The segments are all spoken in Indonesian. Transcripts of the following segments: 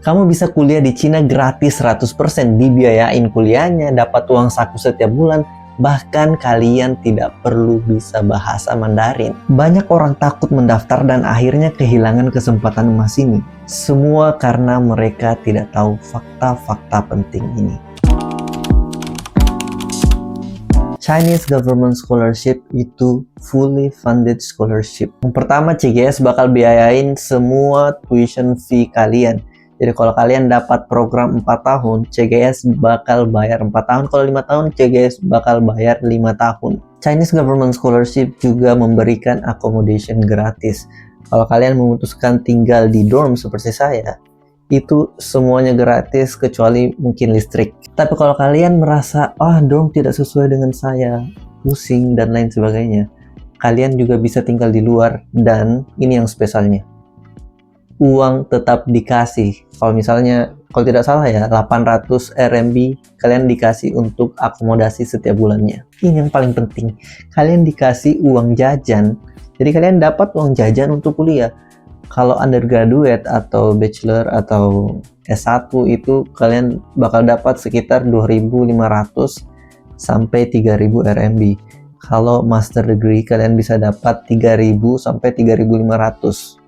Kamu bisa kuliah di Cina gratis 100%, dibiayain kuliahnya, dapat uang saku setiap bulan, bahkan kalian tidak perlu bisa bahasa Mandarin. Banyak orang takut mendaftar dan akhirnya kehilangan kesempatan emas ini. Semua karena mereka tidak tahu fakta-fakta penting ini. Chinese Government Scholarship itu fully funded scholarship. Yang pertama, CGS bakal biayain semua tuition fee kalian. Jadi kalau kalian dapat program 4 tahun, CGS bakal bayar 4 tahun. Kalau 5 tahun, CGS bakal bayar 5 tahun. Chinese Government Scholarship juga memberikan accommodation gratis. Kalau kalian memutuskan tinggal di dorm seperti saya, itu semuanya gratis kecuali mungkin listrik. Tapi kalau kalian merasa dorm tidak sesuai dengan saya, pusing dan lain sebagainya, kalian juga bisa tinggal di luar. Dan ini yang spesialnya, uang tetap dikasih. Kalau misalnya, kalau tidak salah ya, 800 RMB kalian dikasih untuk akomodasi setiap bulannya. Ini yang paling penting, kalian dikasih uang jajan. Jadi kalian dapat uang jajan untuk kuliah. Kalau undergraduate atau bachelor atau S1 itu kalian bakal dapat sekitar 2.500 sampai 3.000 RMB. Kalau master degree kalian bisa dapat 3.000 sampai 3.500.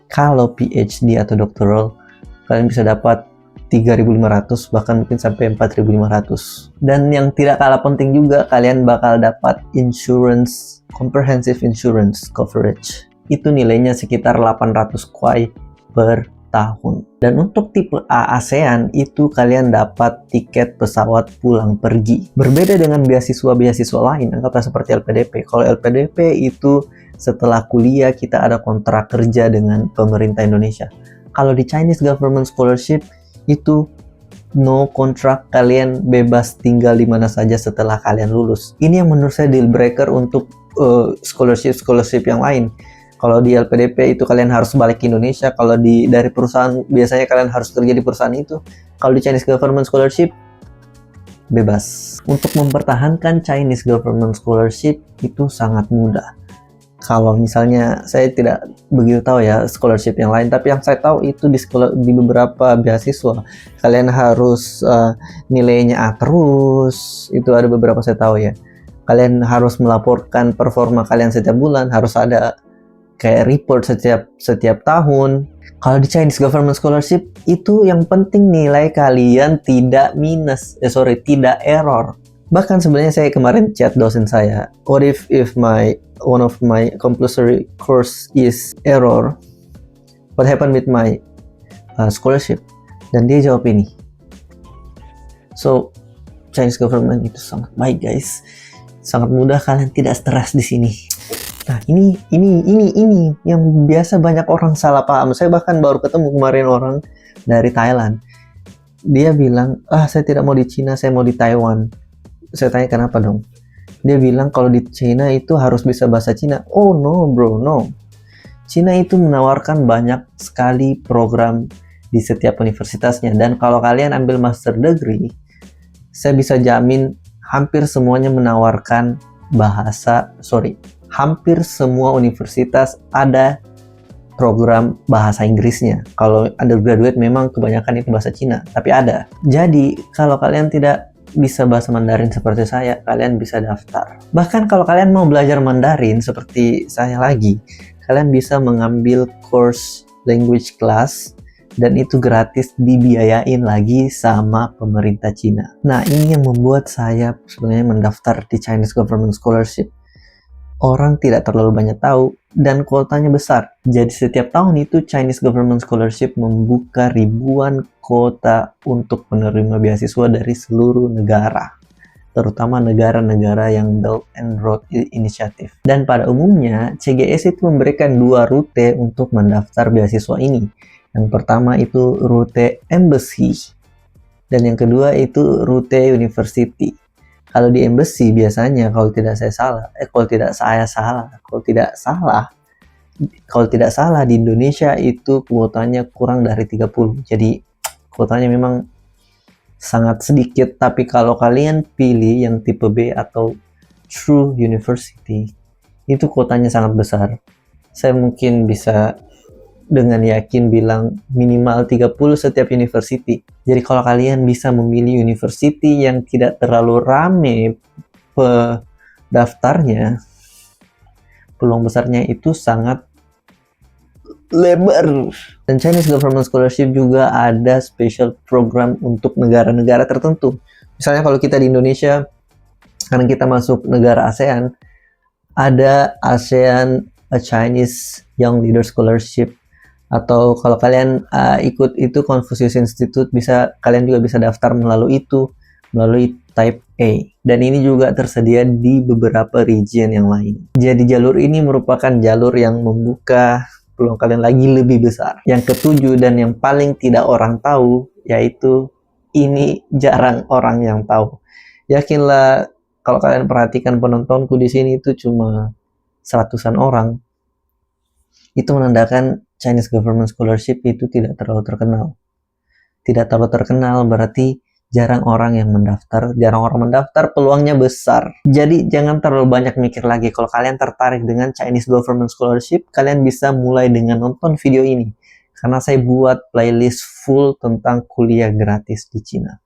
Kalau PhD atau doctoral kalian bisa dapat 3.500 bahkan mungkin sampai 4.500. Dan yang tidak kalah penting juga, kalian bakal dapat insurance, comprehensive insurance coverage. Itu nilainya sekitar 800 kuai per tahun. Dan untuk tipe A ASEAN itu kalian dapat tiket pesawat pulang pergi. Berbeda dengan beasiswa-beasiswa lain, anggaplah seperti LPDP. Kalau LPDP itu setelah kuliah kita ada kontrak kerja dengan pemerintah Indonesia. Kalau di Chinese Government Scholarship itu no kontrak, kalian bebas tinggal di mana saja setelah kalian lulus. Ini yang menurut saya deal breaker untuk scholarship yang lain. Kalau di LPDP itu kalian harus balik ke Indonesia. Kalau dari perusahaan biasanya kalian harus kerja di perusahaan itu. Kalau di Chinese Government Scholarship bebas. Untuk mempertahankan Chinese Government Scholarship itu sangat mudah. Kalau misalnya saya tidak begitu tahu ya scholarship yang lain, tapi yang saya tahu itu di beberapa beasiswa kalian harus nilainya A terus. Itu ada beberapa saya tahu ya. Kalian harus melaporkan performa kalian setiap bulan, harus ada kayak report setiap tahun. Kalau di Chinese Government Scholarship itu yang penting nilai kalian tidak tidak error. Bahkan sebenarnya saya kemarin chat dosen saya, what if one of my compulsory course is error, what happened with my scholarship? Dan dia jawab ini. So Chinese government itu sangat baik guys, sangat mudah, kalian tidak stres di sini. Nah ini yang biasa banyak orang salah paham. Saya bahkan baru ketemu kemarin orang dari Thailand. Dia bilang, saya tidak mau di Cina, saya mau di Taiwan. Saya tanya kenapa dong? Dia bilang kalau di Cina itu harus bisa bahasa Cina. Oh no bro, no. Cina itu menawarkan banyak sekali program di setiap universitasnya. Dan kalau kalian ambil master degree, saya bisa jamin hampir semuanya menawarkan hampir semua universitas ada program bahasa Inggrisnya. Kalau undergraduate memang kebanyakan itu bahasa Cina, tapi ada. Jadi kalau kalian tidak bisa bahasa Mandarin seperti saya, kalian bisa daftar. Bahkan kalau kalian mau belajar Mandarin seperti saya lagi, kalian bisa mengambil course language class dan itu gratis, dibiayain lagi sama pemerintah Cina. Nah ini yang membuat saya sebenarnya mendaftar di Chinese Government Scholarship. Orang tidak terlalu banyak tahu dan kuotanya besar. Jadi setiap tahun itu Chinese Government Scholarship membuka ribuan kuota untuk penerima beasiswa dari seluruh negara, terutama negara-negara yang Belt and Road Initiative. Dan pada umumnya CGS itu memberikan 2 rute untuk mendaftar beasiswa ini. Yang pertama itu rute embassy dan yang kedua itu rute university. Kalau di embassy biasanya kalau tidak salah di Indonesia itu kuotanya kurang dari 30. Jadi kuotanya memang sangat sedikit, tapi kalau kalian pilih yang tipe B atau True University itu kuotanya sangat besar. Saya mungkin bisa dengan yakin bilang minimal 30 setiap university. Jadi kalau kalian bisa memilih university yang tidak terlalu rame pendaftarnya, peluang besarnya itu sangat lebar. Dan Chinese Government Scholarship juga ada special program untuk negara-negara tertentu. Misalnya kalau kita di Indonesia, karena kita masuk negara ASEAN, ada ASEAN Chinese Young Leader Scholarship. Atau kalau kalian ikut itu Confucius Institute, kalian juga bisa daftar melalui Type A. Dan ini juga tersedia di beberapa region yang lain. Jadi jalur ini merupakan jalur yang membuka peluang kalian lagi lebih besar. Yang ketujuh dan yang paling tidak orang tahu, yaitu ini jarang orang yang tahu. Yakinlah kalau kalian perhatikan penontonku di sini itu cuma 100-an orang. Itu menandakan Chinese Government Scholarship itu tidak terlalu terkenal. Tidak terlalu terkenal berarti jarang orang yang mendaftar. Jarang orang mendaftar, peluangnya besar. Jadi jangan terlalu banyak mikir lagi. Kalau kalian tertarik dengan Chinese Government Scholarship, kalian bisa mulai dengan nonton video ini. Karena saya buat playlist full tentang kuliah gratis di Cina.